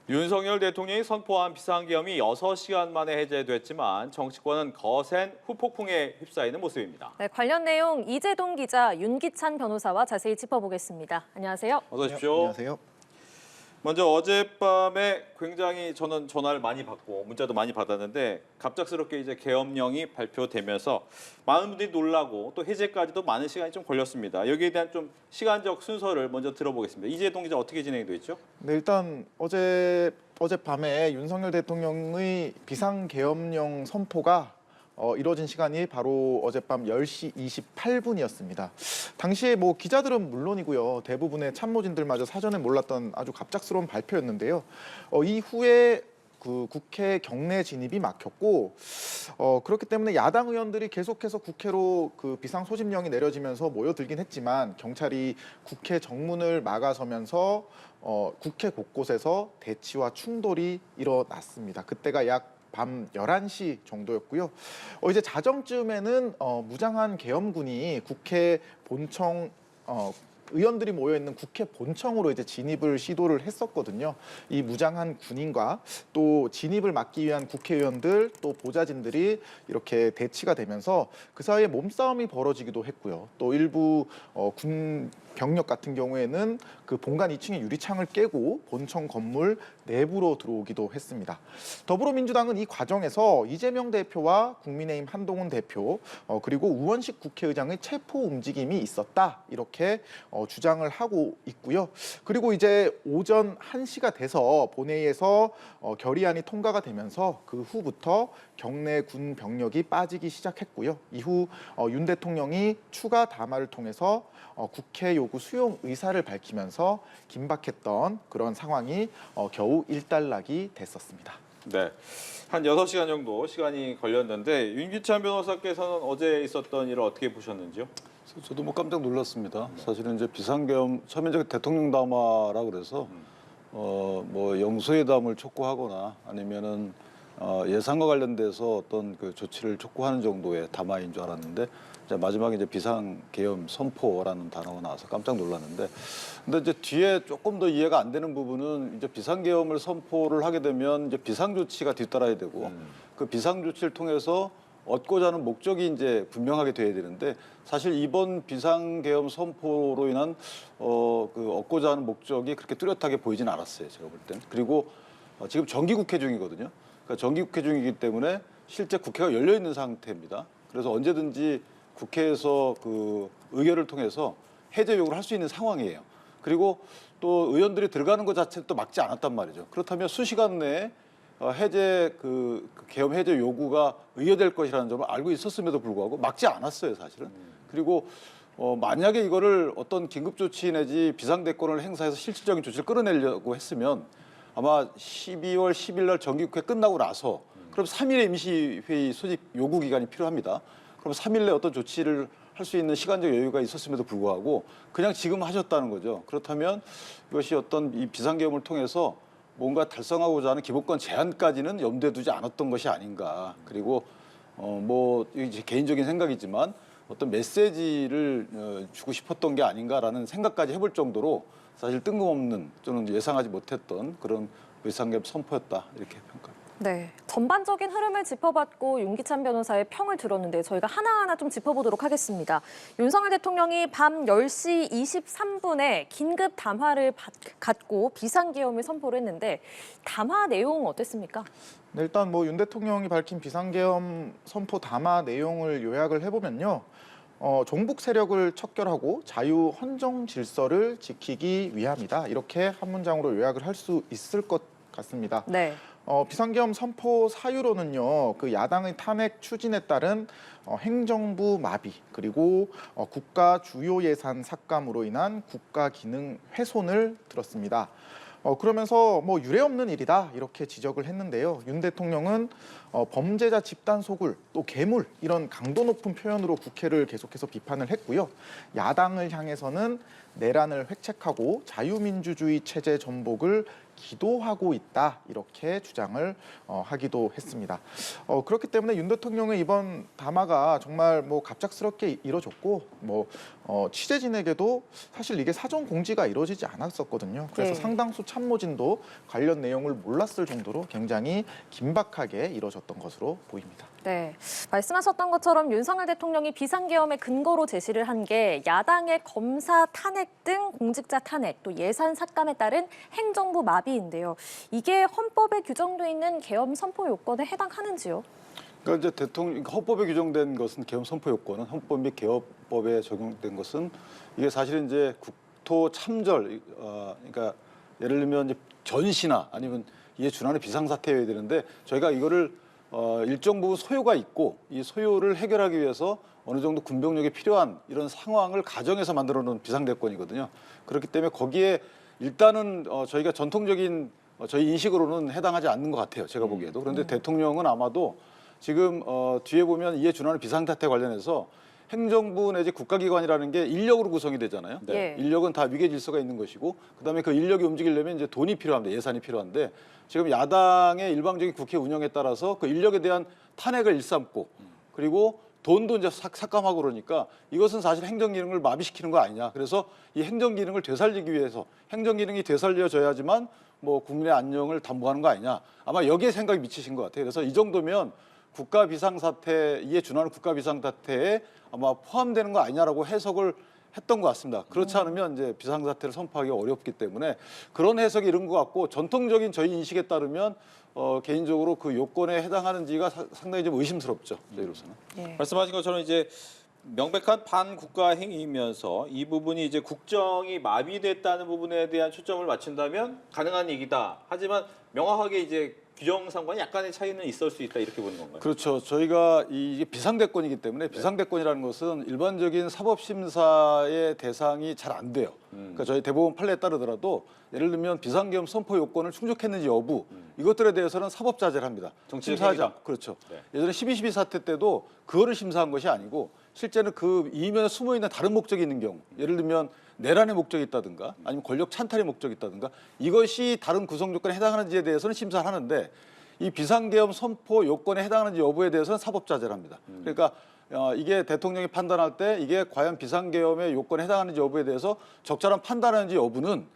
윤석열 대통령이 선포한 비상계엄이 6시간 만에 해제됐지만 정치권은 거센 후폭풍에 휩싸이는 모습입니다. 네, 관련 내용 이재동 기자, 윤기찬 변호사와 자세히 짚어보겠습니다. 안녕하세요. 어서 오십시오. 안녕하세요. 먼저 어젯밤에 굉장히 저는 전화를 많이 받고 문자도 많이 받았는데 갑작스럽게 이제 계엄령이 발표되면서 많은 분들이 놀라고 또 해제까지도 많은 시간이 좀 걸렸습니다. 여기에 대한 좀 시간적 순서를 먼저 들어보겠습니다. 이재동 기자 어떻게 진행이 됐죠? 네, 일단 어젯밤에 윤석열 대통령의 비상계엄령 선포가 이뤄진 시간이 바로 어젯밤 10시 28분이었습니다. 당시에 뭐 기자들은 물론이고요. 대부분의 참모진들마저 사전에 몰랐던 아주 갑작스러운 발표였는데요. 이후에 그 국회 경내 진입이 막혔고 그렇기 때문에 야당 의원들이 계속해서 국회로 그 비상소집령이 내려지면서 모여들긴 했지만 경찰이 국회 정문을 막아서면서 국회 곳곳에서 대치와 충돌이 일어났습니다. 그때가 약 밤 11시 정도였고요. 이제 자정쯤에는 무장한 계엄군이 국회 본청 의원들이 모여 있는 국회 본청으로 이제 진입을 시도를 했었거든요. 이 무장한 군인과 또 진입을 막기 위한 국회의원들 또 보좌진들이 이렇게 대치가 되면서 그 사이에 몸싸움이 벌어지기도 했고요. 또 일부 군 병력 같은 경우에는 그 본관 2층의 유리창을 깨고 본청 건물 내부로 들어오기도 했습니다. 더불어민주당은 이 과정에서 이재명 대표와 국민의힘 한동훈 대표 그리고 우원식 국회의장의 체포 움직임이 있었다 이렇게 주장을 하고 있고요. 그리고 이제 오전 1시가 돼서 본회의에서 결의안이 통과가 되면서 그 후부터 경내 군 병력이 빠지기 시작했고요. 이후 윤 대통령이 추가 담화를 통해서 국회 요구 수용 의사를 밝히면서 긴박했던 그런 상황이 겨우 일단락이 됐었습니다. 네, 한 6시간 정도 시간이 걸렸는데 윤기찬 변호사께서는 어제 있었던 일을 어떻게 보셨는지요? 저도 뭐 깜짝 놀랐습니다. 사실은 이제 비상계엄 처음에 이제 대통령 담화라 그래서 뭐 영수회담을 촉구하거나 아니면은 예산과 관련돼서 어떤 그 조치를 촉구하는 정도의 담화인 줄 알았는데 이제 마지막에 이제 비상계엄 선포라는 단어가 나와서 깜짝 놀랐는데 근데 이제 뒤에 조금 더 이해가 안 되는 부분은 이제 비상계엄을 선포를 하게 되면 이제 비상조치가 뒤따라야 되고 그 비상조치를 통해서 얻고자 하는 목적이 이제 분명하게 돼야 되는데 사실 이번 비상계엄 선포로 인한 그 얻고자 하는 목적이 그렇게 뚜렷하게 보이진 않았어요. 제가 볼 땐. 그리고 지금 정기국회 중이거든요. 그러니까 정기국회 중이기 때문에 실제 국회가 열려 있는 상태입니다. 그래서 언제든지 국회에서 그 의결을 통해서 해제 요구를 할 수 있는 상황이에요. 그리고 또 의원들이 들어가는 것 자체는 또 막지 않았단 말이죠. 그렇다면 수시간 내에 해제 그 계엄 해제 요구가 의결될 것이라는 점을 알고 있었음에도 불구하고 막지 않았어요, 사실은. 그리고 만약에 이거를 어떤 긴급 조치 내지 비상대권을 행사해서 실질적인 조치를 끌어내려고 했으면 아마 12월 10일 날 정기국회 끝나고 나서 그럼 3일의 임시회의 소집 요구 기간이 필요합니다. 그럼 3일 내 어떤 조치를 할 수 있는 시간적 여유가 있었음에도 불구하고 그냥 지금 하셨다는 거죠. 그렇다면 이것이 어떤 이 비상계엄을 통해서 뭔가 달성하고자 하는 기본권 제한까지는 염두에 두지 않았던 것이 아닌가. 그리고 뭐 이제 개인적인 생각이지만 어떤 메시지를 주고 싶었던 게 아닌가라는 생각까지 해볼 정도로 사실 뜬금없는 또는 예상하지 못했던 그런 비상계엄 선포였다 이렇게 평가합니다. 네, 전반적인 흐름을 짚어봤고 윤기찬 변호사의 평을 들었는데 저희가 하나하나 좀 짚어보도록 하겠습니다. 윤석열 대통령이 밤 10시 23분에 긴급 담화를 갖고 비상계엄을 선포를 했는데 담화 내용 어땠습니까? 네, 일단 뭐 윤 대통령이 밝힌 비상계엄 선포 담화 내용을 요약을 해보면요. 종북 세력을 척결하고 자유 헌정 질서를 지키기 위함이다. 이렇게 한 문장으로 요약을 할 수 있을 것 같습니다. 네. 비상계엄 선포 사유로는요, 그 야당의 탄핵 추진에 따른 행정부 마비 그리고 국가 주요 예산 삭감으로 인한 국가 기능 훼손을 들었습니다. 그러면서 뭐 유례 없는 일이다 이렇게 지적을 했는데요. 윤 대통령은 범죄자 집단 소굴 또 괴물 이런 강도 높은 표현으로 국회를 계속해서 비판을 했고요. 야당을 향해서는 내란을 획책하고 자유민주주의 체제 전복을 기도하고 있다 이렇게 주장을 하기도 했습니다. 그렇기 때문에 윤 대통령의 이번 담화가 정말 뭐 갑작스럽게 이뤄졌고 뭐 취재진에게도 사실 이게 사전 공지가 이루어지지 않았었거든요. 그래서 네. 상당수 참모진도 관련 내용을 몰랐을 정도로 굉장히 긴박하게 이뤄졌던 것으로 보입니다. 네, 말씀하셨던 것처럼 윤석열 대통령이 비상계엄의 근거로 제시를 한 게 야당의 검사 탄핵 등 공직자 탄핵, 또 예산 삭감에 따른 행정부 마비인데요. 이게 헌법에 규정돼 있는 계엄 선포 요건에 해당하는지요? 그러니까 이제 대통령 헌법에 규정된 것은 계엄 선포 요건은 헌법 및 개헌법에 적용된 것은 이게 사실은 이제 국토 참절 그러니까 예를 들면 이제 전시나 아니면 이에 준하는 비상사태여야 되는데 저희가 이거를 일정 부분 소요가 있고 이 소요를 해결하기 위해서 어느 정도 군병력이 필요한 이런 상황을 가정해서 만들어 놓은 비상대권이거든요. 그렇기 때문에 거기에 일단은 저희가 전통적인 저희 인식으로는 해당하지 않는 것 같아요. 제가 보기에도. 그런데 대통령은 아마도 지금 뒤에 보면 이에 준하는 비상사태 관련해서 행정부 내지 국가기관이라는 게 인력으로 구성이 되잖아요. 네. 인력은 다 위계 질서가 있는 것이고 그다음에 그 인력이 움직이려면 이제 돈이 필요합니다. 예산이 필요한데 지금 야당의 일방적인 국회 운영에 따라서 그 인력에 대한 탄핵을 일삼고 그리고 돈도 이제 삭감하고 그러니까 이것은 사실 행정 기능을 마비시키는 거 아니냐. 그래서 이 행정 기능을 되살리기 위해서 행정 기능이 되살려져야지만 뭐 국민의 안녕을 담보하는 거 아니냐. 아마 여기에 생각이 미치신 것 같아요. 그래서 이 정도면 국가 비상사태 이에 준하는 국가 비상사태에 아마 포함되는 거 아니냐라고 해석을 했던 것 같습니다. 그렇지 않으면 이제 비상사태를 선포하기 어렵기 때문에 그런 해석이 이런 것 같고 전통적인 저희 인식에 따르면 개인적으로 그 요건에 해당하는지가 상당히 좀 의심스럽죠. 저희로서는. 네. 말씀하신 것처럼 이제 명백한 반국가 행위이면서 이 부분이 이제 국정이 마비됐다는 부분에 대한 초점을 맞춘다면 가능한 얘기다. 하지만 명확하게 이제 규정상과는 약간의 차이는 있을 수 있다 이렇게 보는 건가요? 그렇죠. 저희가 이게 비상대권이기 때문에 비상대권이라는 것은 일반적인 사법심사의 대상이 잘 안 돼요. 그러니까 저희 대법원 판례에 따르더라도 예를 들면 비상계엄 선포 요건을 충족했는지 여부 이것들에 대해서는 사법자제를 합니다. 정치적 심사하지 행위다. 않고. 그렇죠. 네. 예전에 12.12 사태 때도 그거를 심사한 것이 아니고 실제는 그 이면에 숨어있는 다른 목적이 있는 경우 예를 들면 내란의 목적이 있다든가 아니면 권력 찬탈의 목적이 있다든가 이것이 다른 구성 조건에 해당하는지에 대해서는 심사를 하는데 이 비상계엄 선포 요건에 해당하는지 여부에 대해서는 사법자제를 합니다. 그러니까 이게 대통령이 판단할 때 이게 과연 비상계엄의 요건에 해당하는지 여부에 대해서 적절한 판단하는지 여부는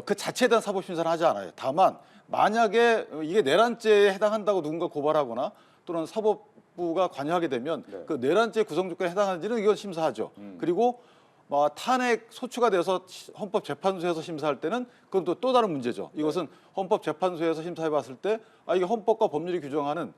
그 자체에 대한 사법심사를 하지 않아요. 다만 만약에 이게 내란죄에 해당한다고 누군가 고발하거나 또는 사법부가 관여하게 되면 네. 그 내란죄 구성 조건에 해당하는지는 이건 심사하죠. 그리고 탄핵 소추가 돼서 헌법재판소에서 심사할 때는 그건 또 다른 문제죠. 이것은 헌법재판소에서 심사해봤을 때 이게 헌법과 법률이 규정하는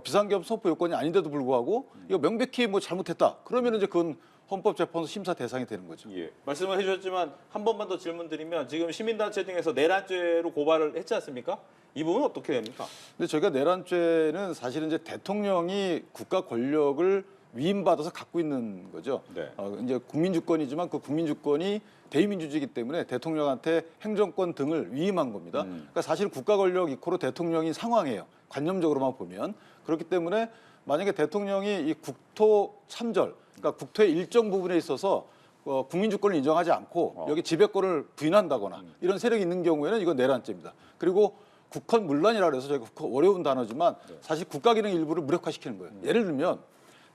비상계엄 선포 요건이 아닌데도 불구하고 이거 명백히 뭐 잘못했다. 그러면 이제 그건 헌법재판소 심사 대상이 되는 거죠. 예. 말씀을 해주셨지만 한 번만 더 질문드리면 지금 시민단체 등에서 내란죄로 고발을 했지 않습니까? 이 부분은 어떻게 됩니까? 근데 저희가 내란죄는 사실은 이제 대통령이 국가 권력을 위임받아서 갖고 있는 거죠. 네. 이제 국민주권이지만 그 국민주권이 대의민주주의이기 때문에 대통령한테 행정권 등을 위임한 겁니다. 그러니까 사실 국가 권력 이코로 대통령인 상황이에요. 관념적으로만 보면. 그렇기 때문에 만약에 대통령이 이 국토 참절, 그러니까 국토의 일정 부분에 있어서 국민주권을 인정하지 않고 여기 지배권을 부인한다거나 이런 세력이 있는 경우에는 이건 내란죄입니다. 그리고 국헌문란이라고 해서 저희가 어려운 단어지만 사실 국가 기능 일부를 무력화시키는 거예요. 예를 들면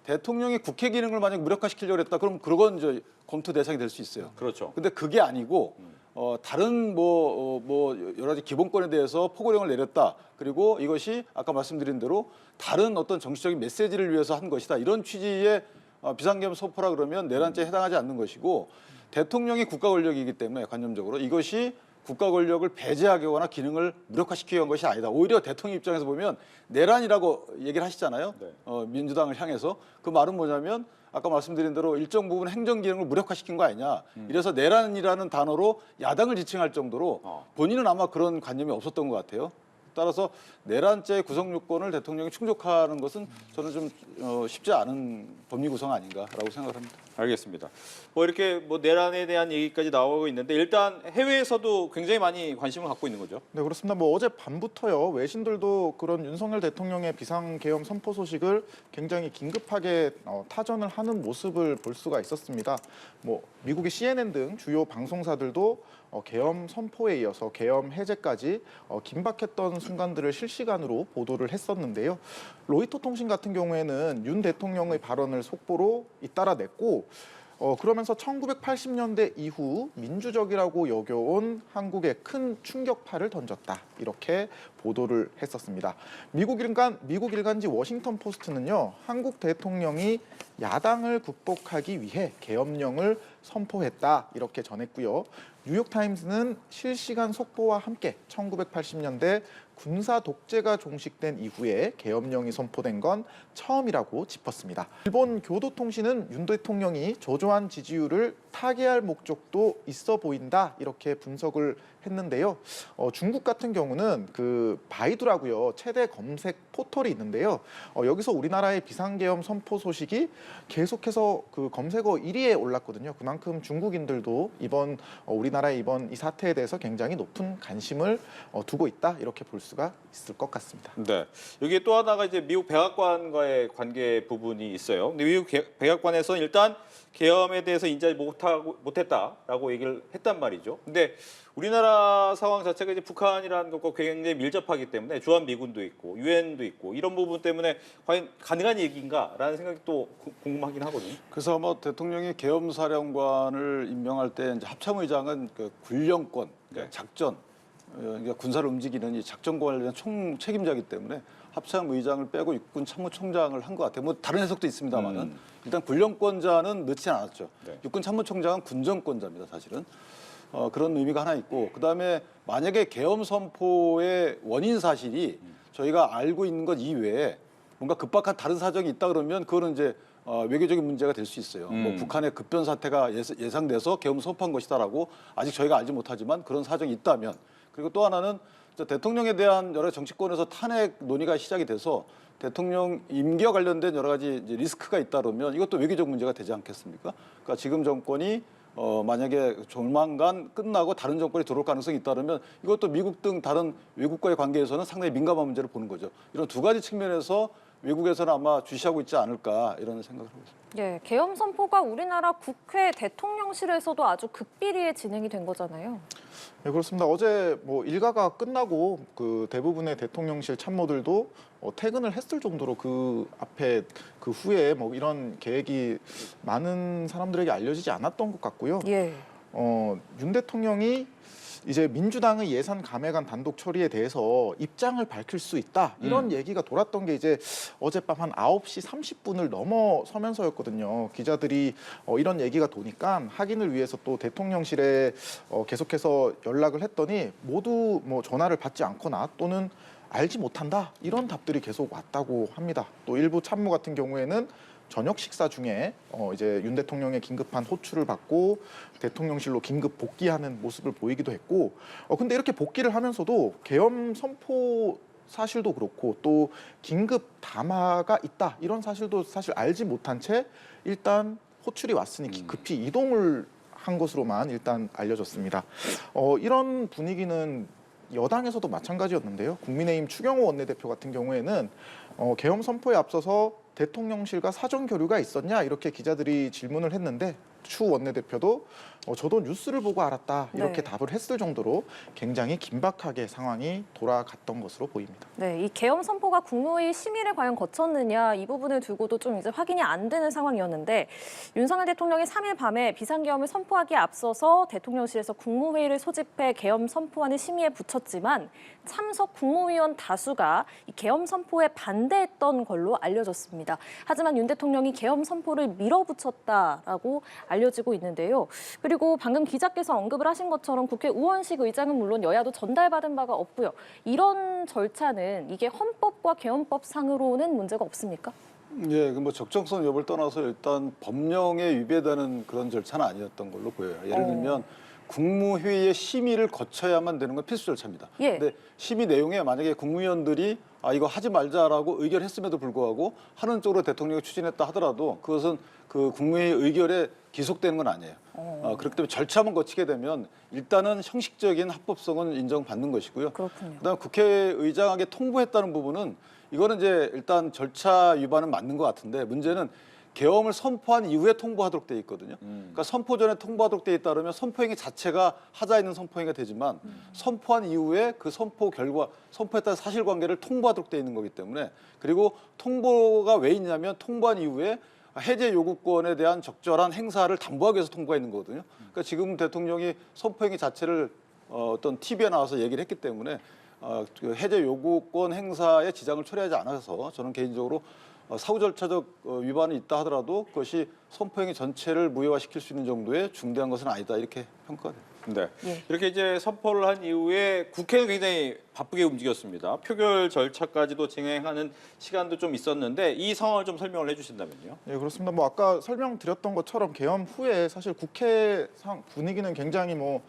대통령이 국회 기능을 만약 무력화시키려고 했다. 그럼 그건 이제 검토 대상이 될 수 있어요. 그렇죠. 근데 그게 아니고 다른 뭐 여러 가지 기본권에 대해서 포고령을 내렸다. 그리고 이것이 아까 말씀드린 대로 다른 어떤 정치적인 메시지를 위해서 한 것이다. 이런 취지의 비상계엄 선포라 그러면 내란죄에 해당하지 않는 것이고 대통령이 국가 권력이기 때문에 관념적으로 이것이 국가 권력을 배제하거나 기능을 무력화시키기 위한 것이 아니다. 오히려 대통령 입장에서 보면 내란이라고 얘기를 하시잖아요. 네. 민주당을 향해서. 그 말은 뭐냐면 아까 말씀드린 대로 일정 부분 행정 기능을 무력화시킨 거 아니냐. 이래서 내란이라는 단어로 야당을 지칭할 정도로 본인은 아마 그런 관념이 없었던 것 같아요. 따라서 내란죄 구성 요건을 대통령이 충족하는 것은 저는 좀 쉽지 않은 법리 구성 아닌가라고 생각을 합니다. 알겠습니다. 뭐 이렇게 뭐 내란에 대한 얘기까지 나오고 있는데 일단 해외에서도 굉장히 많이 관심을 갖고 있는 거죠. 네, 그렇습니다. 뭐 어제 밤부터요. 외신들도 그런 윤석열 대통령의 비상계엄 선포 소식을 굉장히 긴급하게 타전을 하는 모습을 볼 수가 있었습니다. 뭐 미국의 CNN 등 주요 방송사들도 계엄 선포에 이어서 계엄 해제까지 긴박했던 순간들을 실시간으로 보도를 했었는데요. 로이터 통신 같은 경우에는 윤 대통령의 발언을 속보로 잇따라 냈고 그러면서 1980년대 이후 민주적이라고 여겨온 한국에 큰 충격파를 던졌다. 이렇게 보도를 했었습니다. 미국 일간지 워싱턴 포스트는요. 한국 대통령이 야당을 극복하기 위해 계엄령을 선포했다. 이렇게 전했고요. 뉴욕타임스는 실시간 속보와 함께 1980년대 군사 독재가 종식된 이후에 계엄령이 선포된 건 처음이라고 짚었습니다. 일본 교도통신은 윤 대통령이 저조한 지지율을 타개할 목적도 있어 보인다 이렇게 분석을 했는데요. 중국 같은 경우는 그 바이두라고요. 최대 검색 포털이 있는데요. 여기서 우리나라의 비상계엄 선포 소식이 계속해서 그 검색어 1위에 올랐거든요. 그만큼 중국인들도 우리나라의 이번 이 사태에 대해서 굉장히 높은 관심을 두고 있다 이렇게 볼 수가 있을 것 같습니다. 네. 여기에 또 하나가 이제 미국 백악관과의 관계 부분이 있어요. 근데 미국 백악관에서는 일단 계엄에 대해서 인지하지 못했다라고 얘기를 했단 말이죠. 근데 우리나라 상황 자체가 이제 북한이라는 것과 굉장히 밀접하기 때문에 주한 미군도 있고 유엔도 있고 이런 부분 때문에 과연 가능한 얘기인가라는 생각이 또 궁금하긴 하거든요. 그래서 아마 대통령이 계엄사령관을 임명할 때 이제 합참의장은 그 군령권, 그러니까 작전, 그러니까 군사를 움직이는 이 작전권에 대한 총 책임자이기 때문에 합참의장을 빼고 육군 참모총장을 한 것 같아요. 뭐 다른 해석도 있습니다만은 일단 군령권자는 넣지 않았죠. 네. 육군 참모총장은 군정권자입니다, 사실은. 그런 의미가 하나 있고 그다음에 만약에 계엄 선포의 원인 사실이 저희가 알고 있는 것 이외에 뭔가 급박한 다른 사정이 있다 그러면 그거는 이제 외교적인 문제가 될 수 있어요. 뭐 북한의 급변 사태가 예상돼서 계엄 선포한 것이다라고 아직 저희가 알지 못하지만 그런 사정이 있다면 그리고 또 하나는 대통령에 대한 여러 정치권에서 탄핵 논의가 시작이 돼서 대통령 임기와 관련된 여러 가지 이제 리스크가 있다 그러면 이것도 외교적 문제가 되지 않겠습니까? 그러니까 지금 정권이 만약에 조만간 끝나고 다른 정권이 들어올 가능성이 있다 그러면 이것도 미국 등 다른 외국과의 관계에서는 상당히 민감한 문제를 보는 거죠. 이런 두 가지 측면에서 외국에서는 아마 주시하고 있지 않을까 이런 생각을 하고 있습니다. 예, 계엄 선포가 우리나라 국회 대통령실에서도 아주 극비리에 진행이 된 거잖아요. 네, 그렇습니다. 어제 뭐 일가가 끝나고 그 대부분의 대통령실 참모들도 퇴근을 했을 정도로 그 앞에 그 후에 뭐 이런 계획이 많은 사람들에게 알려지지 않았던 것 같고요. 예. 윤 대통령이 이제 민주당의 예산 감액안 단독 처리에 대해서 입장을 밝힐 수 있다 이런 얘기가 돌았던 게 이제 어젯밤 한 9시 30분을 넘어서면서였거든요. 기자들이 이런 얘기가 도니까 확인을 위해서 또 대통령실에 계속해서 연락을 했더니 모두 뭐 전화를 받지 않거나 또는 알지 못한다 이런 답들이 계속 왔다고 합니다. 또 일부 참모 같은 경우에는 저녁 식사 중에 이제 윤 대통령의 긴급한 호출을 받고 대통령실로 긴급 복귀하는 모습을 보이기도 했고 근데 이렇게 복귀를 하면서도 계엄 선포 사실도 그렇고 또 긴급 담화가 있다 이런 사실도 사실 알지 못한 채 일단 호출이 왔으니 급히 이동을 한 것으로만 일단 알려졌습니다. 이런 분위기는 여당에서도 마찬가지였는데요. 국민의힘 추경호 원내대표 같은 경우에는 계엄 선포에 앞서서 대통령실과 사전 교류가 있었냐 이렇게 기자들이 질문을 했는데 추 원내대표도 저도 뉴스를 보고 알았다 이렇게 네. 답을 했을 정도로 굉장히 긴박하게 상황이 돌아갔던 것으로 보입니다. 네, 이 계엄 선포가 국무회의 심의를 과연 거쳤느냐 이 부분을 두고도 좀 이제 확인이 안 되는 상황이었는데 윤석열 대통령이 3일 밤에 비상계엄을 선포하기에 앞서서 대통령실에서 국무회의를 소집해 계엄 선포안을 심의에 붙였지만 참석 국무위원 다수가 이 계엄 선포에 반대했던 걸로 알려졌습니다. 하지만 윤 대통령이 계엄 선포를 밀어붙였다라고 알려지고 있는데요. 그리고 방금 기자께서 언급을 하신 것처럼 국회 우원식 의장은 물론 여야도 전달받은 바가 없고요. 이런 절차는 이게 헌법과 계엄법상으로는 문제가 없습니까? 예, 뭐 적정성 여부를 떠나서 일단 법령에 위배되는 그런 절차는 아니었던 걸로 보여요. 예를 들면 국무회의의 심의를 거쳐야만 되는 건 필수 절차입니다. 예. 근데 심의 내용에 만약에 국무위원들이 이거 하지 말자라고 의결했음에도 불구하고 하는 쪽으로 대통령이 추진했다 하더라도 그것은 그 국무회의 의결에 기속되는 건 아니에요. 그렇기 때문에 절차만 거치게 되면 일단은 형식적인 합법성은 인정받는 것이고요. 그렇군요. 그다음 국회의장에게 통보했다는 부분은 이거는 이제 일단 절차 위반은 맞는 것 같은데 문제는 계엄을 선포한 이후에 통보하도록 돼 있거든요. 그러니까 선포 전에 통보하도록 돼 있다 그러면 선포행위 자체가 하자 있는 선포행위가 되지만 선포한 이후에 그 선포 결과 선포에 따른 사실관계를 통보하도록 돼 있는 거기 때문에 그리고 통보가 왜 있냐면 통보한 이후에 해제 요구권에 대한 적절한 행사를 담보하기 위해서 통보가 있는 거거든요. 그러니까 지금 대통령이 선포행위 자체를 어떤 TV에 나와서 얘기를 했기 때문에 그 해제 요구권 행사에 지장을 초래하지 않아서 저는 개인적으로 사후 절차적 위반이 있다 하더라도 그것이 선포행위 전체를 무효화시킬 수 있는 정도의 중대한 것은 아니다 이렇게 평가가 됩니다. 네. 예. 이렇게 이제 선포를 한 이후에 국회는 굉장히 바쁘게 움직였습니다. 표결 절차까지도 진행하는 시간도 좀 있었는데 이 상황을 좀 설명을 해주신다면요. 예, 그렇습니다. 뭐 아까 설명드렸던 것처럼 계엄 후에 사실 국회 분위기는 굉장히 뭐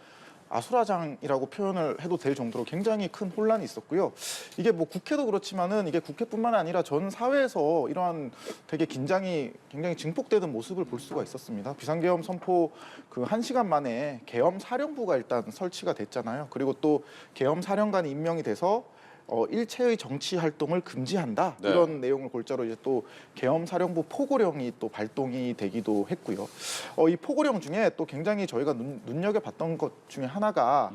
아수라장이라고 표현을 해도 될 정도로 굉장히 큰 혼란이 있었고요. 이게 뭐 국회도 그렇지만은 이게 국회뿐만 아니라 전 사회에서 이러한 되게 긴장이 굉장히 증폭되는 모습을 볼 수가 있었습니다. 비상계엄 선포 그 1시간 만에 계엄 사령부가 일단 설치가 됐잖아요. 그리고 또 계엄 사령관이 임명이 돼서 일체의 정치 활동을 금지한다 네. 이런 내용을 골자로 이제 또 계엄 사령부 포고령이 또 발동이 되기도 했고요. 이 포고령 중에 또 굉장히 저희가 눈여겨봤던 것 중에 하나가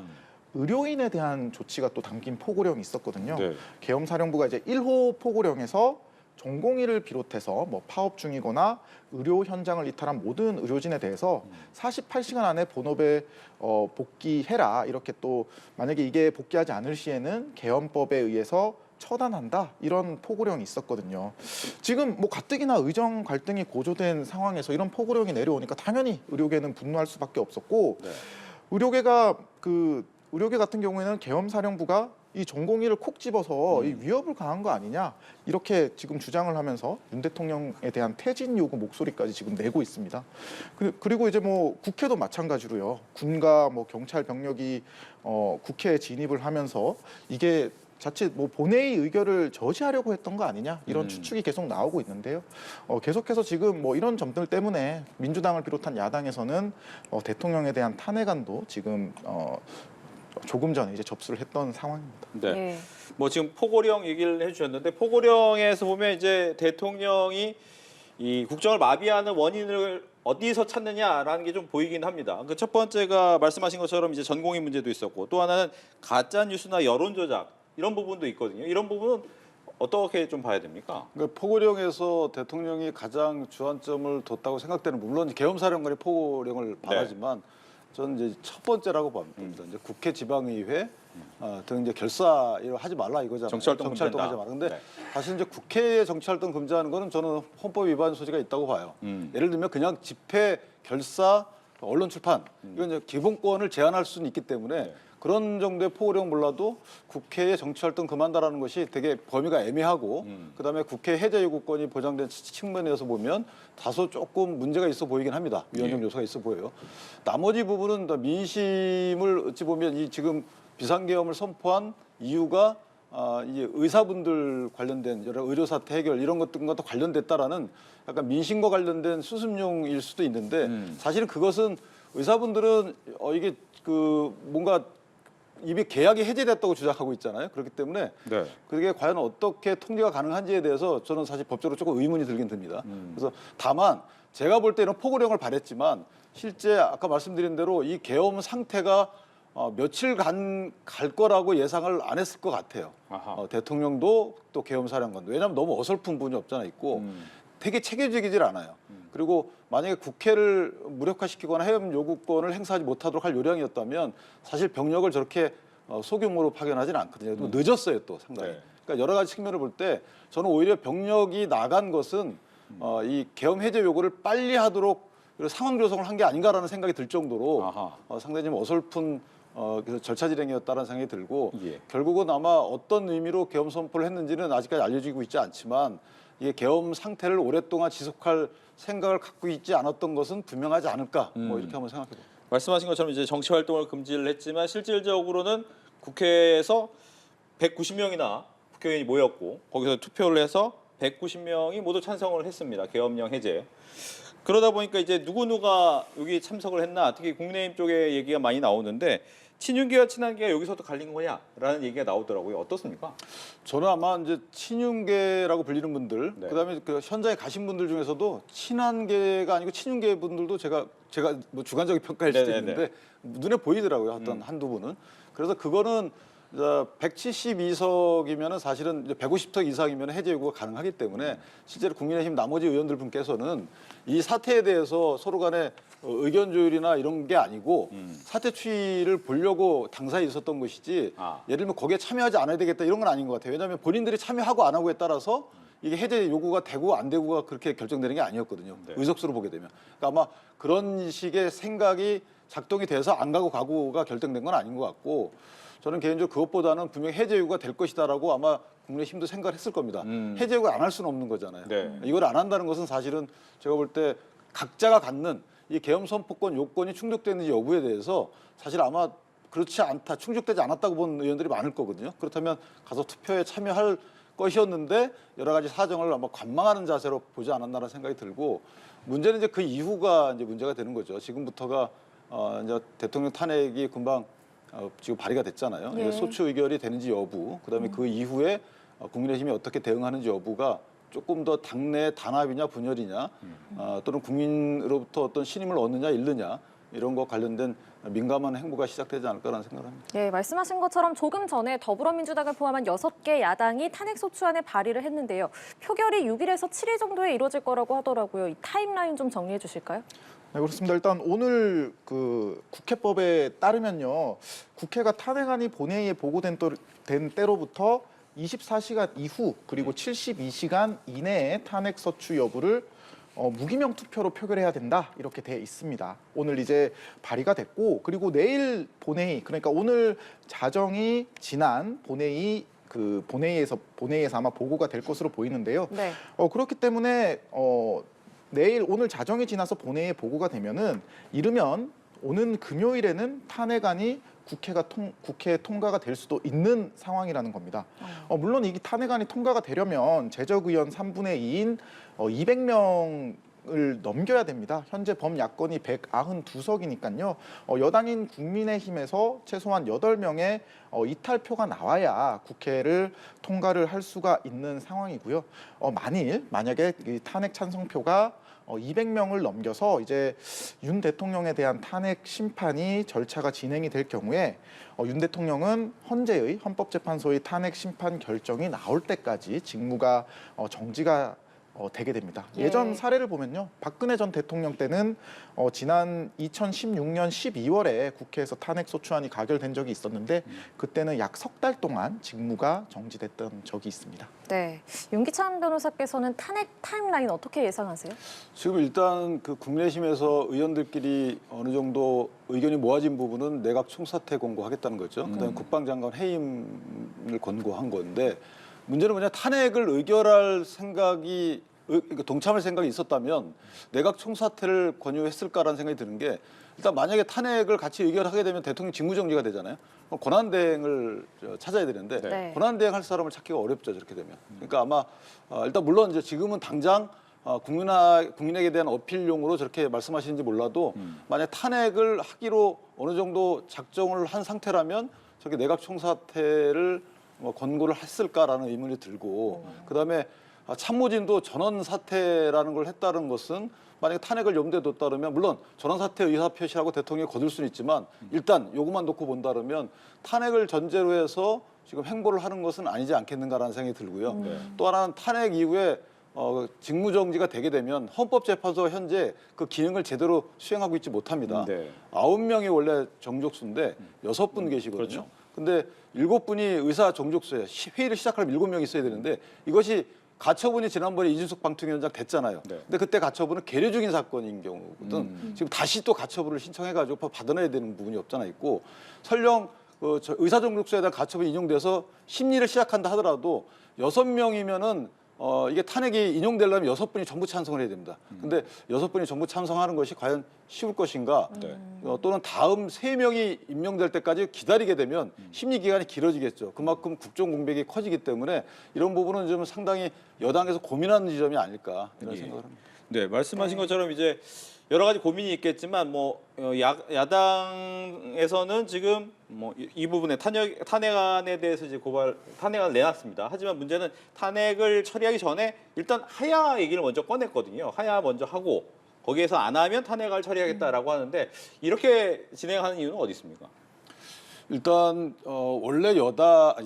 의료인에 대한 조치가 또 담긴 포고령이 있었거든요. 네. 계엄 사령부가 이제 1호 포고령에서 전공의를 비롯해서 뭐 파업 중이거나 의료 현장을 이탈한 모든 의료진에 대해서 48시간 안에 본업에 복귀해라 이렇게 또 만약에 이게 복귀하지 않을 시에는 계엄법에 의해서 처단한다 이런 포고령이 있었거든요. 지금 뭐 가뜩이나 의정 갈등이 고조된 상황에서 이런 포고령이 내려오니까 당연히 의료계는 분노할 수밖에 없었고 네. 의료계 같은 경우에는 계엄 사령부가 이 전공의를 콕 집어서 이 위협을 가한 거 아니냐 이렇게 지금 주장을 하면서 윤 대통령에 대한 퇴진 요구 목소리까지 지금 내고 있습니다. 그리고 이제 뭐 국회도 마찬가지로요. 군과 뭐 경찰 병력이 국회에 진입을 하면서 이게 자칫 뭐 본회의 의결을 저지하려고 했던 거 아니냐 이런 추측이 계속 나오고 있는데요. 계속해서 지금 뭐 이런 점들 때문에 민주당을 비롯한 야당에서는 대통령에 대한 탄핵안도 지금 조금 전에 이제 접수를 했던 상황입니다. 네. 예. 뭐 지금 포고령 얘기를 해주셨는데 포고령에서 보면 이제 대통령이 이 국정을 마비하는 원인을 어디서 찾느냐라는 게 좀 보이긴 합니다. 그 첫 번째가 말씀하신 것처럼 이제 전공의 문제도 있었고 또 하나는 가짜 뉴스나 여론 조작 이런 부분도 있거든요. 이런 부분은 어떻게 좀 봐야 됩니까? 그러니까 포고령에서 대통령이 가장 주안점을 뒀다고 생각되는 물론 계엄사령관이 포고령을 발하지만 저는 이제 첫 번째라고 봅니다. 이제 국회 지방의회 등 이제 결사 이런 하지 말라 이거잖아요. 정치활동 하지 말라. 근데 네. 사실 이제 국회의 정치활동 금지하는 거는 저는 헌법 위반 소지가 있다고 봐요. 예를 들면 그냥 집회, 결사, 언론 출판 이건 이제 기본권을 제한할 수는 있기 때문에 그런 정도의 포고령 몰라도 국회의 정치활동 금한다라는 것이 되게 범위가 애매하고 그다음에 국회 해제 요구권이 보장된 측면에서 보면 다소 조금 문제가 있어 보이긴 합니다. 위헌적 요소가 있어 보여요. 나머지 부분은 더 민심을 어찌 보면 이 지금 비상계엄을 선포한 이유가 이제 의사분들 관련된 여러 의료 사태 해결 이런 것들과 또 관련됐다라는 약간 민심과 관련된 수습용일 수도 있는데 사실은 그것은 의사분들은 이게 그 뭔가 이미 계약이 해제됐다고 주장하고 있잖아요. 그렇기 때문에 네. 그게 과연 어떻게 통제가 가능한지에 대해서 저는 사실 법적으로 조금 의문이 들긴 듭니다. 그래서 다만 제가 볼 때는 포고령을 발했지만 실제 아까 말씀드린 대로 이 계엄 상태가 며칠간 갈 거라고 예상을 안 했을 것 같아요. 대통령도 또 계엄 사령관도. 왜냐하면 너무 어설픈 부분이 없잖아 있고 되게 체계적이질 않아요. 그리고 만약에 국회를 무력화시키거나 해임 요구권을 행사하지 못하도록 할 요량이었다면 사실 병력을 저렇게 소규모로 파견하지는 않거든요. 또 늦었어요 또 상당히. 네. 그러니까 여러 가지 측면을 볼 때 저는 오히려 병력이 나간 것은 이 계엄 해제 요구를 빨리 하도록 상황 조성을 한 게 아닌가라는 생각이 들 정도로 상당히 좀 어설픈 절차 진행이었다는 생각이 들고 결국은 아마 어떤 의미로 계엄 선포를 했는지는 아직까지 알려지고 있지 않지만 이게 계엄 상태를 오랫동안 지속할 생각을 갖고 있지 않았던 것은 분명하지 않을까 뭐 이렇게 한번 생각해 봅니다. 말씀하신 것처럼 이제 정치 활동을 금지를 했지만 실질적으로는 국회에서 190명이나 국회의원이 모였고 거기서 투표를 해서 190명이 모두 찬성을 했습니다. 계엄령 해제. 그러다 보니까 이제 누가 여기 참석을 했나 특히 국민의힘 쪽에 얘기가 많이 나오는데 친윤계와 친한계가 여기서도 갈린 거냐라는 얘기가 나오더라고요. 어떻습니까? 저는 아마 이제 친윤계라고 불리는 분들, 네. 그다음에 그 현장에 가신 분들 중에서도 친한계가 아니고 친윤계 분들도 제가 뭐 주관적인 평가일 수도 네네네. 있는데 눈에 보이더라고요. 어떤 한두 분은. 그래서 그거는 172석이면은 사실은 이제 150석 이상이면 해제 요구가 가능하기 때문에 실제로 국민의힘 나머지 의원들 분께서는 이 사태에 대해서 서로 간에 의견 조율이나 이런 게 아니고 사태 추이를 보려고 당사에 있었던 것이지 아. 예를 들면 거기에 참여하지 않아야 되겠다 이런 건 아닌 것 같아요. 왜냐하면 본인들이 참여하고 안 하고에 따라서 이게 해제 요구가 되고 안 되고가 그렇게 결정되는 게 아니었거든요. 네. 의석수로 보게 되면. 그러니까 아마 그런 식의 생각이 작동이 돼서 안 가고 가고가 결정된 건 아닌 것 같고 저는 개인적으로 그것보다는 분명히 해제 요구가 될 것이다라고 아마 국민의힘도 생각을 했을 겁니다. 해제 요구를 안 할 수는 없는 거잖아요. 네. 이걸 안 한다는 것은 사실은 제가 볼 때 각자가 갖는 이 계엄 선포권 요건이 충족되는지 여부에 대해서 사실 아마 그렇지 않다, 충족되지 않았다고 본 의원들이 많을 거거든요. 그렇다면 가서 투표에 참여할 것이었는데 여러 가지 사정을 아마 관망하는 자세로 보지 않았나라는 생각이 들고 문제는 이제 그 이후가 이제 문제가 되는 거죠. 지금부터가 이제 대통령 탄핵이 금방 지금 발의가 됐잖아요. 예. 소추 의결이 되는지 여부, 그다음에 그 이후에 국민의힘이 어떻게 대응하는지 여부가 조금 더 당내 단합이냐 분열이냐 또는 국민으로부터 어떤 신임을 얻느냐 잃느냐 이런 거 관련된 민감한 행보가 시작되지 않을까라는 생각을 합니다. 예, 말씀하신 것처럼 조금 전에 더불어민주당을 포함한 6개 야당이 탄핵소추안을 발의를 했는데요. 표결이 6일에서 7일 정도에 이루어질 거라고 하더라고요. 이 타임라인 좀 정리해 주실까요? 네, 그렇습니다. 일단 오늘 그 국회법에 따르면요, 국회가 탄핵안이 본회의에 보고된 때로부터 24시간 이후 그리고 72시간 이내에 탄핵 서추 여부를 무기명 투표로 표결해야 된다 이렇게 돼 있습니다. 오늘 이제 발의가 됐고 그리고 내일 본회의 그러니까 오늘 자정이 지난 본회의에서 아마 보고가 될 것으로 보이는데요. 네. 그렇기 때문에 오늘 자정이 지나서 본회의에 보고가 되면은 이르면 오는 금요일에는 탄핵안이 국회에 통과가 될 수도 있는 상황이라는 겁니다. 물론 이 탄핵안이 통과가 되려면 재적 의원 3분의 2인 200명을 넘겨야 됩니다. 현재 범야권이 192석이니까요. 여당인 국민의힘에서 최소한 8명의 이탈표가 나와야 국회를 통과를 할 수가 있는 상황이고요. 만약에 이 탄핵 찬성표가 200명을 넘겨서 이제 윤 대통령에 대한 탄핵 심판이 절차가 진행이 될 경우에 윤 대통령은 헌재의 헌법재판소의 탄핵 심판 결정이 나올 때까지 직무가 정지가 되게 됩니다. 예. 예전 사례를 보면요. 박근혜 전 대통령 때는 지난 2016년 12월에 국회에서 탄핵 소추안이 가결된 적이 있었는데 그때는 약 석 달 동안 직무가 정지됐던 적이 있습니다. 네. 윤기찬 변호사께서는 탄핵 타임라인 어떻게 예상하세요? 지금 일단 그 국내심에서 의원들끼리 어느 정도 의견이 모아진 부분은 내각 총사퇴 권고하겠다는 거죠. 그다음에 국방장관 해임을 권고한 건데 문제는 뭐냐 탄핵을 의결할 생각이 동참할 생각이 있었다면 내각 총사퇴를 권유했을까라는 생각이 드는 게 일단 만약에 탄핵을 같이 의결하게 되면 대통령 직무정지가 되잖아요. 그럼 권한대행을 찾아야 되는데 네. 권한대행 할 사람을 찾기가 어렵죠. 저렇게 되면. 그러니까 아마 일단 물론 이제 지금은 당장 국민에게 대한 어필용으로 저렇게 말씀하시는지 몰라도 만약 탄핵을 하기로 어느 정도 작정을 한 상태라면 저렇게 내각 총사퇴를 권고를 했을까라는 의문이 들고 그다음에 참모진도 전원 사퇴라는 걸 했다는 것은 만약에 탄핵을 염두에 뒀다면 물론 전원 사퇴 의사 표시라고 대통령이 거둘 수는 있지만 일단 요것만 놓고 본다면 탄핵을 전제로 해서 지금 행보를 하는 것은 아니지 않겠는가라는 생각이 들고요. 또 하나는 탄핵 이후에 직무정지가 되게 되면 헌법재판소 현재 그 기능을 제대로 수행하고 있지 못합니다. 네. 9명이 원래 정족수인데 6분 계시거든요. 그렇죠. 근데 7분이 의사 정족수에 회의를 시작하려면 7명이 있어야 되는데 이것이 가처분이 지난번에 이준석 방통위원장 됐잖아요. 네. 근데 그때 가처분은 계류 중인 사건인 경우거든. 지금 다시 또 가처분을 신청해가지고 받아내야 되는 부분이 없잖아 있고 설령 의사 정족수에 대한 가처분이 인용돼서 심리를 시작한다 하더라도 6명이면은 이게 탄핵이 인용되려면 6분이 전부 찬성을 해야 됩니다. 근데 6분이 전부 찬성하는 것이 과연 쉬울 것인가? 네. 또는 다음 3명이 임명될 때까지 기다리게 되면 심리 기간이 길어지겠죠. 그만큼 국정 공백이 커지기 때문에 이런 부분은 좀 상당히 여당에서 고민하는 지점이 아닐까 이런 예. 생각을 합니다. 네, 말씀하신 네. 것처럼 이제 여러 가지 고민이 있겠지만 뭐 야당에서는 지금 뭐 이 부분에 탄핵안에 대해서 이제 탄핵안을 내놨습니다. 하지만 문제는 탄핵을 처리하기 전에 일단 하야 얘기를 먼저 꺼냈거든요. 하야 먼저 하고 거기에서 안 하면 탄핵을 처리하겠다라고 하는데 이렇게 진행하는 이유는 어디 있습니까? 일단 원래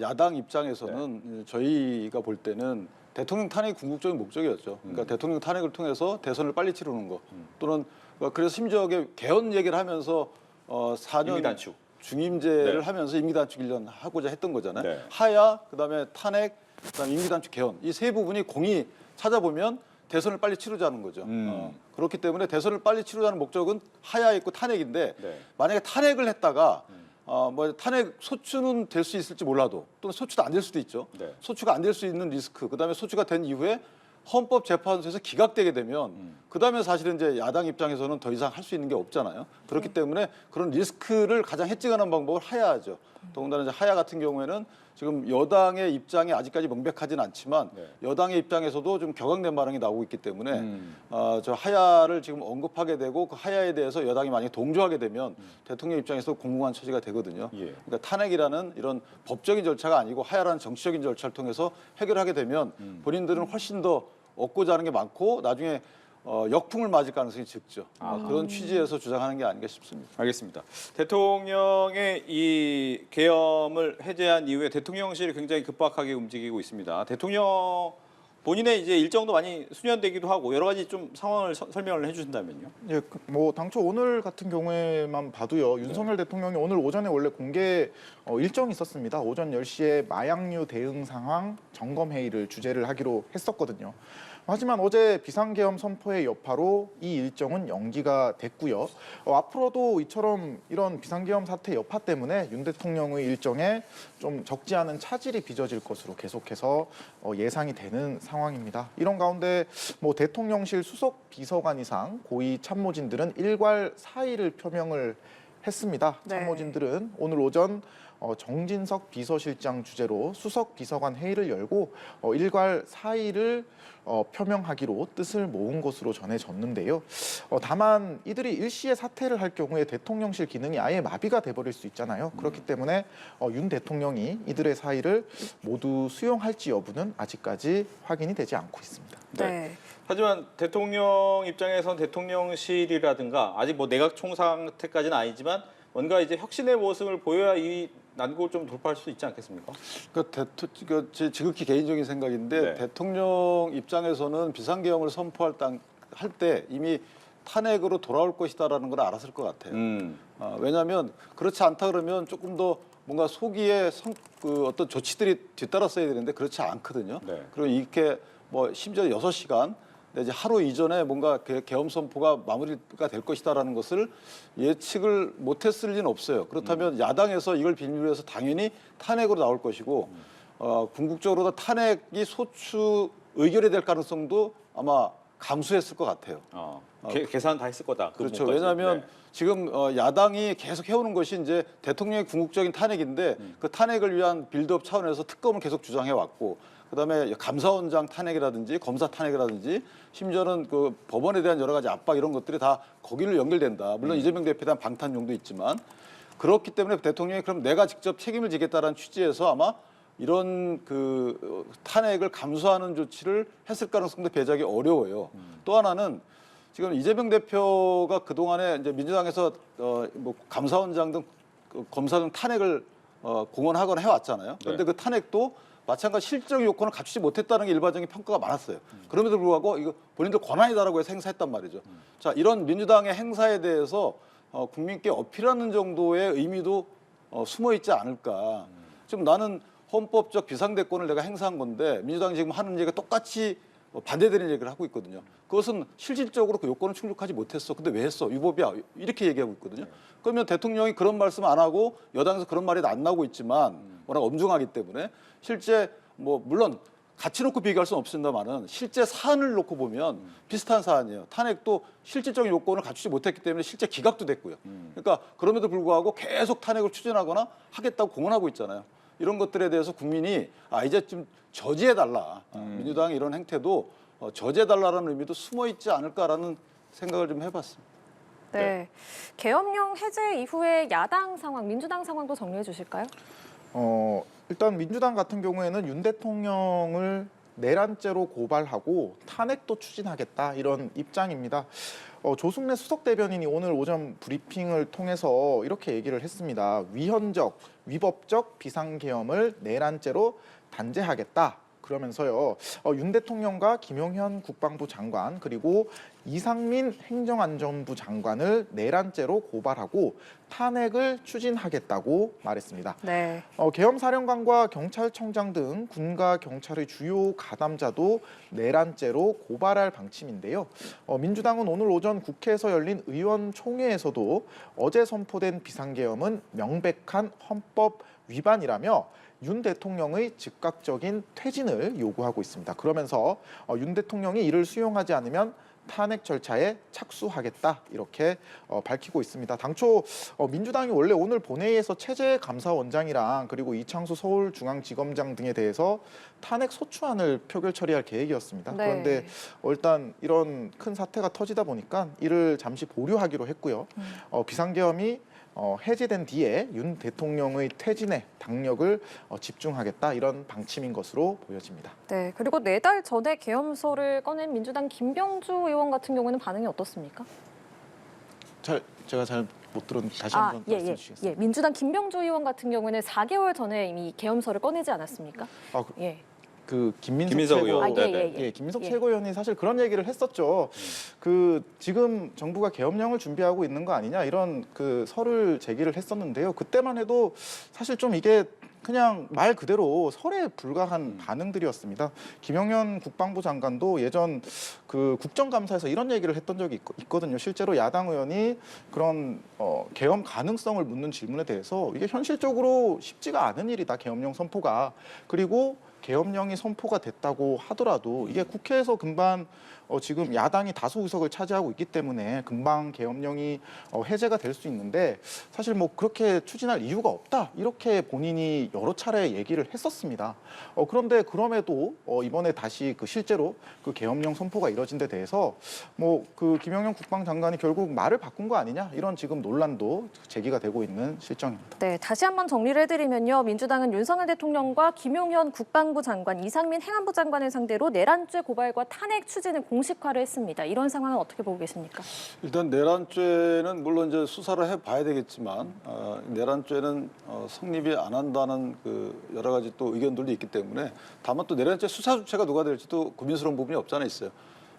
야당 입장에서는 저희가 볼 때는 대통령 탄핵이 궁극적인 목적이었죠. 그러니까 대통령 탄핵을 통해서 대선을 빨리 치르는 거 또는 그래서 심지어 개헌 얘기를 하면서 4년 임기단축. 중임제를 네. 하면서 임기단축 1년 하고자 했던 거잖아요. 네. 하야, 그다음에 탄핵, 그다음에 임기단축 개헌 이 세 부분이 공이 찾아보면 대선을 빨리 치르자는 거죠. 그렇기 때문에 대선을 빨리 치르자는 목적은 하야에 있고 탄핵인데 네. 만약에 탄핵을 했다가 뭐 탄핵 소추는 될 수 있을지 몰라도 또는 소추도 안 될 수도 있죠. 네. 소추가 안 될 수 있는 리스크, 그다음에 소추가 된 이후에 헌법재판소에서 기각되게 되면 그다음에 사실은 이제 야당 입장에서는 더 이상 할 수 있는 게 없잖아요. 그렇기 때문에 그런 리스크를 가장 해증하는 방법을 하야하죠. 더군다나 이제 하야 같은 경우에는 지금 여당의 입장이 아직까지 명백하지는 않지만 네. 여당의 입장에서도 좀 격앙된 반응이 나오고 있기 때문에 저 하야를 지금 언급하게 되고 그 하야에 대해서 여당이 만약에 동조하게 되면 대통령 입장에서 공공한 처지가 되거든요. 예. 그러니까 탄핵이라는 이런 법적인 절차가 아니고 하야라는 정치적인 절차를 통해서 해결하게 되면 본인들은 훨씬 더 얻고자 하는 게 많고 나중에 역풍을 맞을 가능성이 적죠. 그런 취지에서 주장하는 게 아닌가 싶습니다. 알겠습니다. 대통령의 이 계엄을 해제한 이후에 대통령실이 굉장히 급박하게 움직이고 있습니다. 대통령 본인의 이제 일정도 많이 수년되기도 하고 여러 가지 좀 상황을 설명을 해주신다면요. 예, 뭐 당초 오늘 같은 경우에만 봐도요. 윤석열 대통령이 오늘 오전에 원래 공개 일정이 있었습니다. 오전 10시에 마약류 대응 상황 점검 회의를 주재를 하기로 했었거든요. 하지만 어제 비상계엄 선포의 여파로 이 일정은 연기가 됐고요. 앞으로도 이처럼 이런 비상계엄 사태 여파 때문에 윤 대통령의 일정에 좀 적지 않은 차질이 빚어질 것으로 계속해서 예상이 되는 상황입니다. 이런 가운데 뭐 대통령실 수석 비서관 이상 고위 참모진들은 일괄 사의를 표명을 했습니다. 네. 참모진들은 오늘 오전 정진석 비서실장 주재로 수석 비서관 회의를 열고 일괄 사의를 표명하기로 뜻을 모은 것으로 전해졌는데요. 다만 이들이 일시에 사퇴를 할 경우에 대통령실 기능이 아예 마비가 돼버릴 수 있잖아요. 그렇기 때문에 윤 대통령이 이들의 사의를 모두 수용할지 여부는 아직까지 확인이 되지 않고 있습니다. 네. 하지만 대통령 입장에선 대통령실이라든가 아직 뭐 내각 총상태까지는 아니지만 뭔가 이제 혁신의 모습을 보여야 이 난국을 좀 돌파할 수 있지 않겠습니까? 제 지극히 개인적인 생각인데 네. 대통령 입장에서는 비상계엄을 선포할 때 이미 탄핵으로 돌아올 것이다라는 걸 알았을 것 같아요. 왜냐하면 그렇지 않다 그러면 조금 더 뭔가 소기에 어떤 조치들이 뒤따랐어야 되는데 그렇지 않거든요. 네. 그리고 이렇게 뭐 심지어 6시간 내지 하루 이전에 뭔가 계엄 선포가 마무리가 될 것이다라는 것을 예측을 못했을 리는 없어요. 그렇다면 야당에서 이걸 빌미로 해서 당연히 탄핵으로 나올 것이고 궁극적으로도 탄핵이 소추 의결이 될 가능성도 아마 감수했을 것 같아요. 계산 다 했을 거다. 그 그렇죠. 부분까지. 왜냐하면 네. 지금 야당이 계속 해오는 것이 이제 대통령의 궁극적인 탄핵인데 그 탄핵을 위한 빌드업 차원에서 특검을 계속 주장해 왔고 그다음에 감사원장 탄핵이라든지 검사 탄핵이라든지 심지어는 그 법원에 대한 여러 가지 압박 이런 것들이 다 거기로 연결된다. 물론 이재명 대표에 대한 방탄용도 있지만 그렇기 때문에 대통령이 그럼 내가 직접 책임을 지겠다라는 취지에서 아마 이런 그 탄핵을 감수하는 조치를 했을 가능성도 배제하기 어려워요. 또 하나는 지금 이재명 대표가 그 동안에 이제 민주당에서 뭐 감사원장 등 검사 등 탄핵을 공언하거나 해왔잖아요. 그런데 네. 그 탄핵도 마찬가지 실적 요건을 갖추지 못했다는 게 일반적인 평가가 많았어요. 그럼에도 불구하고 이거 본인들 권한이다라고 해서 행사했단 말이죠. 자, 이런 민주당의 행사에 대해서 국민께 어필하는 정도의 의미도 숨어 있지 않을까. 지금 나는 헌법적 비상대권을 내가 행사한 건데 민주당이 지금 하는 얘기가 똑같이 반대되는 얘기를 하고 있거든요. 그것은 실질적으로 그 요건을 충족하지 못했어. 근데 왜 했어? 위법이야. 이렇게 얘기하고 있거든요. 그러면 대통령이 그런 말씀 안 하고 여당에서 그런 말이 안 나오고 있지만 워낙 엄중하기 때문에 실제 뭐 물론 같이 놓고 비교할 수는 없습니다만은 실제 사안을 놓고 보면 비슷한 사안이에요. 탄핵도 실질적인 요건을 갖추지 못했기 때문에 실제 기각도 됐고요. 그러니까 그럼에도 불구하고 계속 탄핵을 추진하거나 하겠다고 공언하고 있잖아요. 이런 것들에 대해서 국민이 이제 좀 저지해달라. 민주당의 이런 행태도 저지해달라는 의미도 숨어 있지 않을까라는 생각을 좀 해봤습니다. 네. 계엄령 해제 이후에 야당 상황, 민주당 상황도 정리해 주실까요? 일단 민주당 같은 경우에는 윤 대통령을 내란죄로 고발하고 탄핵도 추진하겠다 이런 입장입니다. 조승래 수석 대변인이 오늘 오전 브리핑을 통해서 이렇게 얘기를 했습니다. 위헌적, 위법적 비상계엄을 내란죄로 단죄하겠다. 그러면서요, 윤 대통령과 김용현 국방부 장관 그리고 이상민 행정안전부 장관을 내란죄로 고발하고 탄핵을 추진하겠다고 말했습니다. 네. 계엄사령관과 경찰청장 등 군과 경찰의 주요 가담자도 내란죄로 고발할 방침인데요. 민주당은 오늘 오전 국회에서 열린 의원총회에서도 어제 선포된 비상계엄은 명백한 헌법 위반이라며 윤 대통령의 즉각적인 퇴진을 요구하고 있습니다. 그러면서 윤 대통령이 이를 수용하지 않으면 탄핵 절차에 착수하겠다 이렇게 밝히고 있습니다. 당초 민주당이 원래 오늘 본회의에서 체제감사원장이랑 그리고 이창수 서울중앙지검장 등에 대해서 탄핵 소추안을 표결 처리할 계획이었습니다. 네. 그런데 일단 이런 큰 사태가 터지다 보니까 이를 잠시 보류하기로 했고요. 비상계엄이 해제된 뒤에 윤 대통령의 퇴진에 당력을 집중하겠다 이런 방침인 것으로 보여집니다. 네. 그리고 4달 전에 계엄설을 꺼낸 민주당 김병주 의원 같은 경우에는 반응이 어떻습니까? 제가 잘 못 들은 다시 한번 말씀해 주시겠어요? 예. 민주당 김병주 의원 같은 경우에는 4개월 전에 이미 계엄설을 꺼내지 않았습니까? 예. 예. 김민석 의원. 최고, 예. 김민석 예. 최고위원이 사실 그런 얘기를 했었죠. 지금 정부가 계엄령을 준비하고 있는 거 아니냐 이런 설을 제기를 했었는데요. 그때만 해도 사실 좀 이게 그냥 말 그대로 설에 불과한 반응들이었습니다. 김용현 국방부 장관도 예전 국정감사에서 이런 얘기를 했던 적이 있거든요. 실제로 야당 의원이 그런 계엄 가능성을 묻는 질문에 대해서 이게 현실적으로 쉽지가 않은 일이다. 계엄령 선포가. 그리고 계엄령이 선포가 됐다고 하더라도 이게 국회에서 금방 지금 야당이 다수 의석을 차지하고 있기 때문에 금방 계엄령이 해제가 될 수 있는데 사실 뭐 그렇게 추진할 이유가 없다 이렇게 본인이 여러 차례 얘기를 했었습니다. 그런데 그럼에도 이번에 다시 실제로 계엄령 선포가 이뤄진 데 대해서 김영현 국방장관이 결국 말을 바꾼 거 아니냐 이런 지금 논란도 제기가 되고 있는 실정입니다. 네, 다시 한번 정리를 해드리면요. 민주당은 윤석열 대통령과 김용현 국방부 장관, 이상민 행안부 장관을 상대로 내란죄 고발과 탄핵 추진을 공식화를 했습니다. 이런 상황은 어떻게 보고 계십니까? 일단 내란죄는 물론 이제 수사를 해봐야 되겠지만 내란죄는 성립이 안 한다는 여러 가지 또 의견들도 있기 때문에 다만 또 내란죄 수사 주체가 누가 될지도 고민스러운 부분이 없잖아 있어요.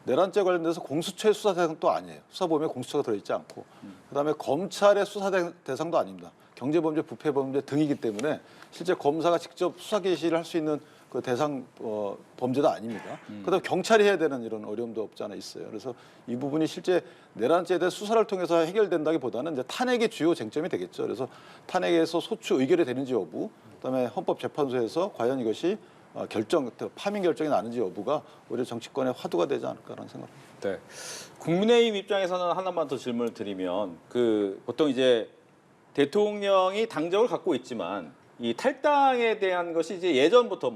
내란죄 관련돼서 공수처의 수사 대상도 아니에요. 수사범위에 공수처가 들어있지 않고 그다음에 검찰의 수사 대상도 아닙니다. 경제범죄, 부패범죄 등이기 때문에 실제 검사가 직접 수사 개시를 할 수 있는 그 대상 범죄도 아닙니다. 그다음에 경찰이 해야 되는 이런 어려움도 없지 않아 있어요. 그래서 이 부분이 실제 내란죄에 대한 수사를 통해서 해결된다기보다는 이제 탄핵이 주요 쟁점이 되겠죠. 그래서 탄핵에서 소추 의결이 되는지 여부, 그다음에 헌법재판소에서 과연 이것이 파면 결정이 나는지 여부가 오히려 정치권의 화두가 되지 않을까라는 생각입니다. 네. 국민의힘 입장에서는 하나만 더 질문을 드리면 보통 이제 대통령이 당적을 갖고 있지만 이 탈당에 대한 것이 이제 예전부터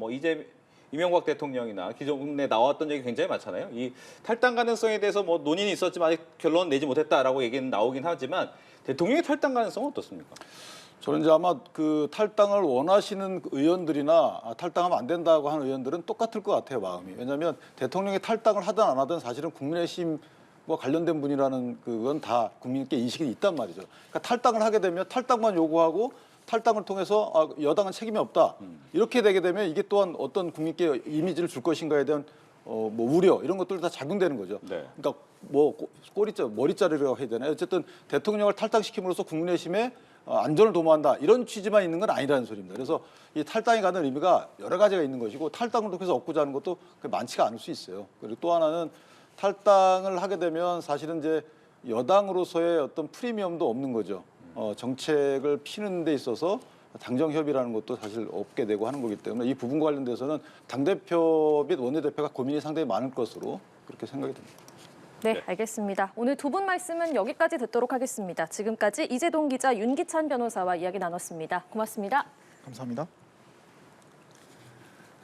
이명박 대통령이나 기존에 나왔던 얘기 굉장히 많잖아요. 이 탈당 가능성에 대해서 논의는 있었지만 아직 결론은 내지 못했다라고 얘기는 나오긴 하지만 대통령의 탈당 가능성은 어떻습니까? 저는 이제 아마 탈당을 원하시는 의원들이나 탈당하면 안 된다고 하는 의원들은 똑같을 것 같아요, 마음이. 왜냐하면 대통령이 탈당을 하든 안 하든 사실은 국민의힘과 관련된 분이라는 그건 다 국민께 인식이 있단 말이죠. 그러니까 탈당을 하게 되면 탈당만 요구하고 탈당을 통해서 여당은 책임이 없다. 이렇게 되게 되면 이게 또한 어떤 국민께 이미지를 줄 것인가에 대한 우려 이런 것들 다 작용되는 거죠. 네. 그러니까 머리자르라고 해야 되나요? 어쨌든 대통령을 탈당시킴으로써 국민의힘의 안전을 도모한다 이런 취지만 있는 건 아니라는 소리입니다. 그래서 이 탈당이 가는 의미가 여러 가지가 있는 것이고 탈당을 통해서 얻고자 하는 것도 많지가 않을 수 있어요. 그리고 또 하나는 탈당을 하게 되면 사실은 이제 여당으로서의 어떤 프리미엄도 없는 거죠. 정책을 피는 데 있어서 당정 협의라는 것도 사실 없게 되고 하는 거기 때문에 이 부분과 관련돼서는 당대표 및 원내대표가 고민이 상당히 많을 것으로 그렇게 생각이 됩니다. 네, 알겠습니다. 오늘 두 분 말씀은 여기까지 듣도록 하겠습니다. 지금까지 이재동 기자, 윤기찬 변호사와 이야기 나눴습니다. 고맙습니다. 감사합니다.